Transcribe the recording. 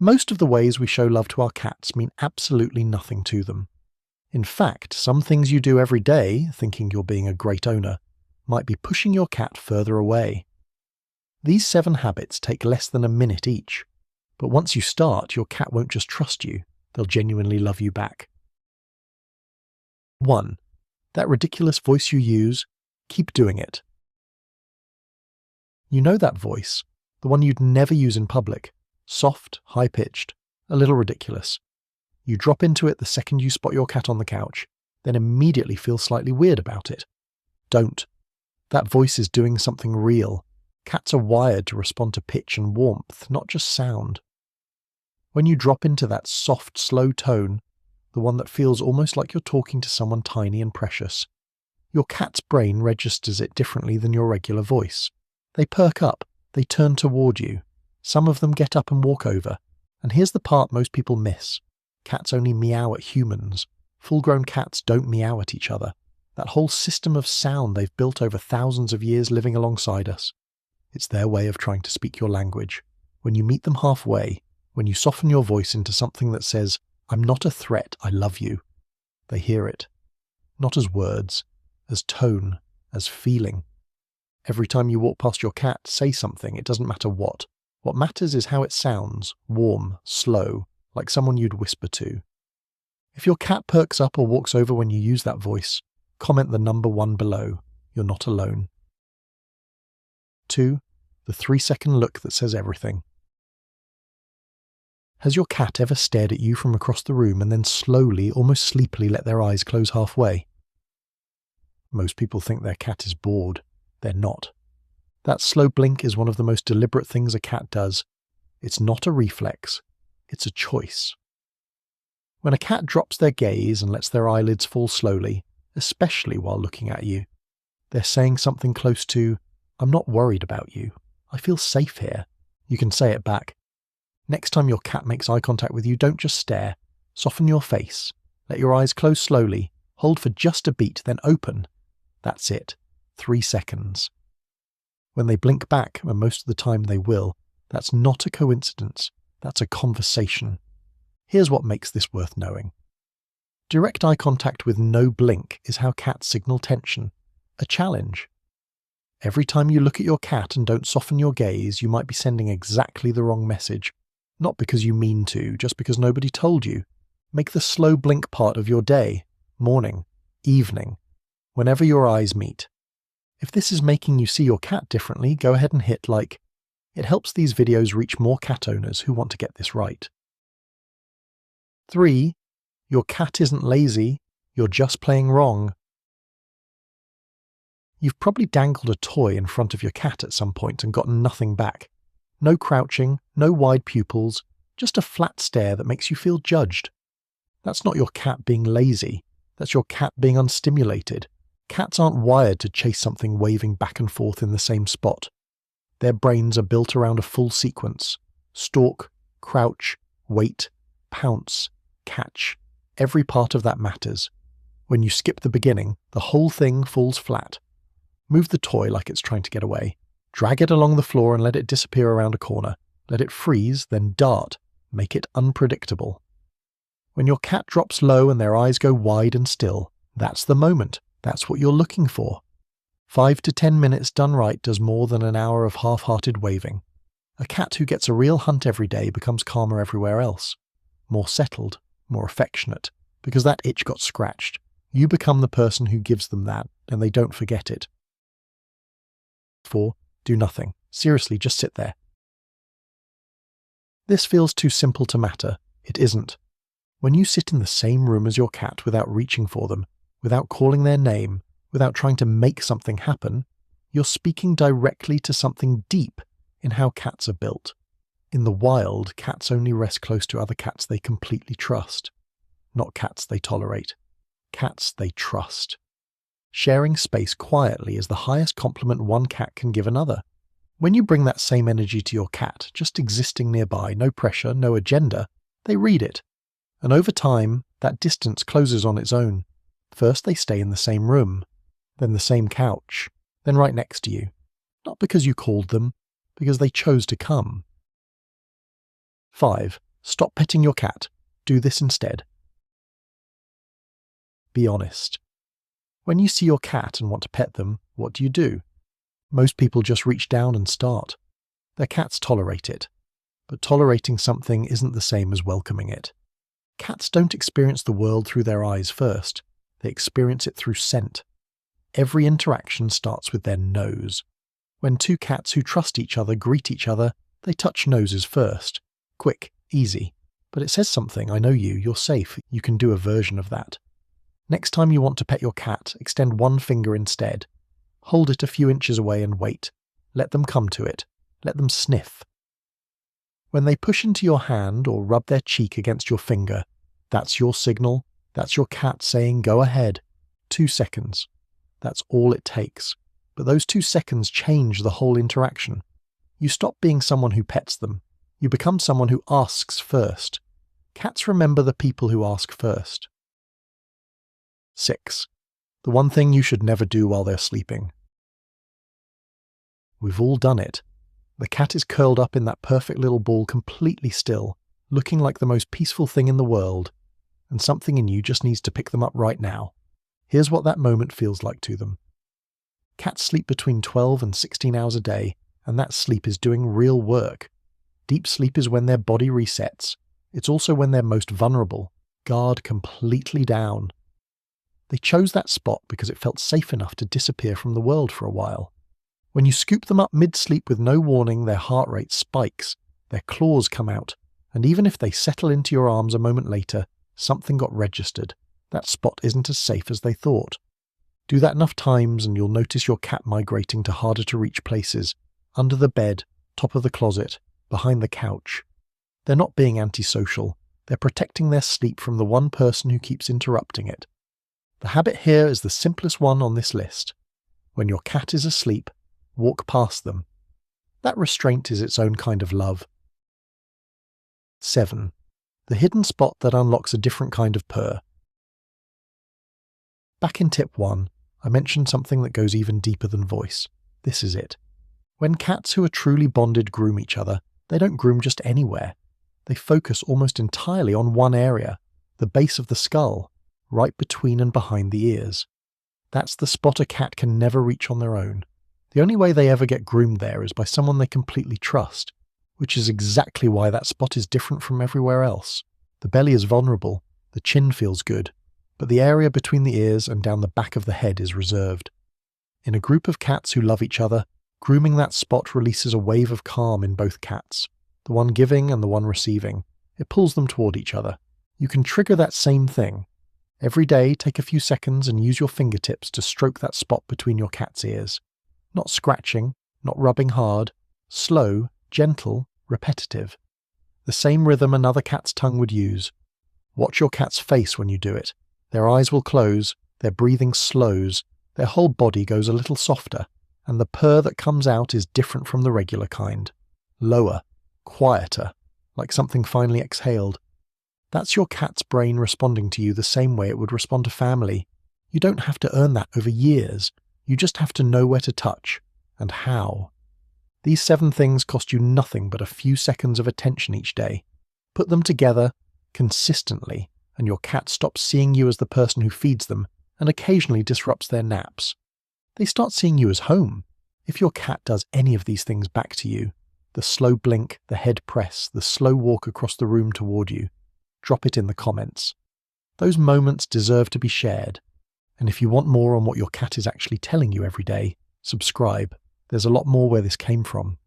Most of the ways we show love to our cats mean absolutely nothing to them. In fact, some things you do every day, thinking you're being a great owner, might be pushing your cat further away. These 7 habits take less than a minute each, but once you start, your cat won't just trust you, they'll genuinely love you back. 1. That ridiculous voice you use, keep doing it. You know that voice, the one you'd never use in public, soft, high-pitched, a little ridiculous. You drop into it the second you spot your cat on the couch, then immediately feel slightly weird about it. Don't. That voice is doing something real. Cats are wired to respond to pitch and warmth, not just sound. When you drop into that soft, slow tone, the one that feels almost like you're talking to someone tiny and precious, your cat's brain registers it differently than your regular voice. They perk up, they turn toward you. Some of them get up and walk over. And here's the part most people miss. Cats only meow at humans. Full-grown cats don't meow at each other. That whole system of sound they've built over thousands of years living alongside us. It's their way of trying to speak your language. When you meet them halfway, when you soften your voice into something that says, "I'm not a threat, I love you," they hear it. Not as words, as tone, as feeling. Every time you walk past your cat, say something, it doesn't matter what. What matters is how it sounds, warm, slow, like someone you'd whisper to. If your cat perks up or walks over when you use that voice, comment the number 1 below. You're not alone. 2. The 3-second look that says everything. Has your cat ever stared at you from across the room and then slowly, almost sleepily let their eyes close halfway? Most people think their cat is bored. They're not. That slow blink is one of the most deliberate things a cat does. It's not a reflex. It's a choice. When a cat drops their gaze and lets their eyelids fall slowly, especially while looking at you, they're saying something close to, "I'm not worried about you. I feel safe here." You can say it back. Next time your cat makes eye contact with you, don't just stare. Soften your face. Let your eyes close slowly. Hold for just a beat, then open. That's it. 3 seconds. When they blink back, and most of the time they will, that's not a coincidence. That's a conversation. Here's what makes this worth knowing. Direct eye contact with no blink is how cats signal tension, a challenge. Every time you look at your cat and don't soften your gaze, you might be sending exactly the wrong message. Not because you mean to, just because nobody told you. Make the slow blink part of your day, morning, evening, whenever your eyes meet. If this is making you see your cat differently, go ahead and hit like. It helps these videos reach more cat owners who want to get this right. 3. Your cat isn't lazy, you're just playing wrong. You've probably dangled a toy in front of your cat at some point and gotten nothing back. No crouching, no wide pupils, just a flat stare that makes you feel judged. That's not your cat being lazy, that's your cat being unstimulated. Cats aren't wired to chase something waving back and forth in the same spot. Their brains are built around a full sequence. Stalk, crouch, wait, pounce, catch. Every part of that matters. When you skip the beginning, the whole thing falls flat. Move the toy like it's trying to get away. Drag it along the floor and let it disappear around a corner. Let it freeze, then dart. Make it unpredictable. When your cat drops low and their eyes go wide and still, that's the moment. That's what you're looking for. 5 to 10 minutes done right does more than an hour of half-hearted waving. A cat who gets a real hunt every day becomes calmer everywhere else. More settled, more affectionate, because that itch got scratched. You become the person who gives them that, and they don't forget it. 4. Do nothing. Seriously, just sit there. This feels too simple to matter. It isn't. When you sit in the same room as your cat without reaching for them, without calling their name, without trying to make something happen, you're speaking directly to something deep in how cats are built. In the wild, cats only rest close to other cats they completely trust. Not cats they tolerate. Cats they trust. Sharing space quietly is the highest compliment one cat can give another. When you bring that same energy to your cat, just existing nearby, no pressure, no agenda, they read it. And over time, that distance closes on its own. First they stay in the same room, then the same couch, then right next to you. Not because you called them, because they chose to come. 5. Stop petting your cat. Do this instead. Be honest. When you see your cat and want to pet them, what do? Most people just reach down and start. Their cats tolerate it. But tolerating something isn't the same as welcoming it. Cats don't experience the world through their eyes first. They experience it through scent. Every interaction starts with their nose. When two cats who trust each other greet each other, they touch noses first. Quick, easy. But it says something. I know you. You're safe. You can do a version of that. Next time you want to pet your cat, extend one finger instead. Hold it a few inches away and wait. Let them come to it. Let them sniff. When they push into your hand or rub their cheek against your finger, that's your signal. That's your cat saying, go ahead. 2 seconds. That's all it takes. But those 2 seconds change the whole interaction. You stop being someone who pets them. You become someone who asks first. Cats remember the people who ask first. 6. The one thing you should never do while they're sleeping. We've all done it. The cat is curled up in that perfect little ball, completely still, looking like the most peaceful thing in the world, and something in you just needs to pick them up right now. Here's what that moment feels like to them. Cats sleep between 12 and 16 hours a day, and that sleep is doing real work. Deep sleep is when their body resets. It's also when they're most vulnerable, guard completely down. They chose that spot because it felt safe enough to disappear from the world for a while. When you scoop them up mid-sleep with no warning, their heart rate spikes, their claws come out, and even if they settle into your arms a moment later, something got registered. That spot isn't as safe as they thought. Do that enough times and you'll notice your cat migrating to harder to reach places, under the bed, top of the closet, behind the couch. They're not being antisocial. They're protecting their sleep from the one person who keeps interrupting it. The habit here is the simplest one on this list. When your cat is asleep, walk past them. That restraint is its own kind of love. 7. The hidden spot that unlocks a different kind of purr. Back in tip 1, I mentioned something that goes even deeper than voice. This is it. When cats who are truly bonded groom each other, they don't groom just anywhere. They focus almost entirely on one area, the base of the skull, right between and behind the ears. That's the spot a cat can never reach on their own. The only way they ever get groomed there is by someone they completely trust, which is exactly why that spot is different from everywhere else. The belly is vulnerable, the chin feels good, but the area between the ears and down the back of the head is reserved. In a group of cats who love each other, grooming that spot releases a wave of calm in both cats, the one giving and the one receiving. It pulls them toward each other. You can trigger that same thing. Every day, take a few seconds and use your fingertips to stroke that spot between your cat's ears. Not scratching, not rubbing hard, slow, gentle, repetitive. The same rhythm another cat's tongue would use. Watch your cat's face when you do it. Their eyes will close, their breathing slows, their whole body goes a little softer, and the purr that comes out is different from the regular kind. Lower, quieter, like something finally exhaled. That's your cat's brain responding to you the same way it would respond to family. You don't have to earn that over years. You just have to know where to touch, and how. These 7 things cost you nothing but a few seconds of attention each day. Put them together, consistently, and your cat stops seeing you as the person who feeds them and occasionally disrupts their naps. They start seeing you as home. If your cat does any of these things back to you, the slow blink, the head press, the slow walk across the room toward you, drop it in the comments. Those moments deserve to be shared. And if you want more on what your cat is actually telling you every day, subscribe. There's a lot more where this came from.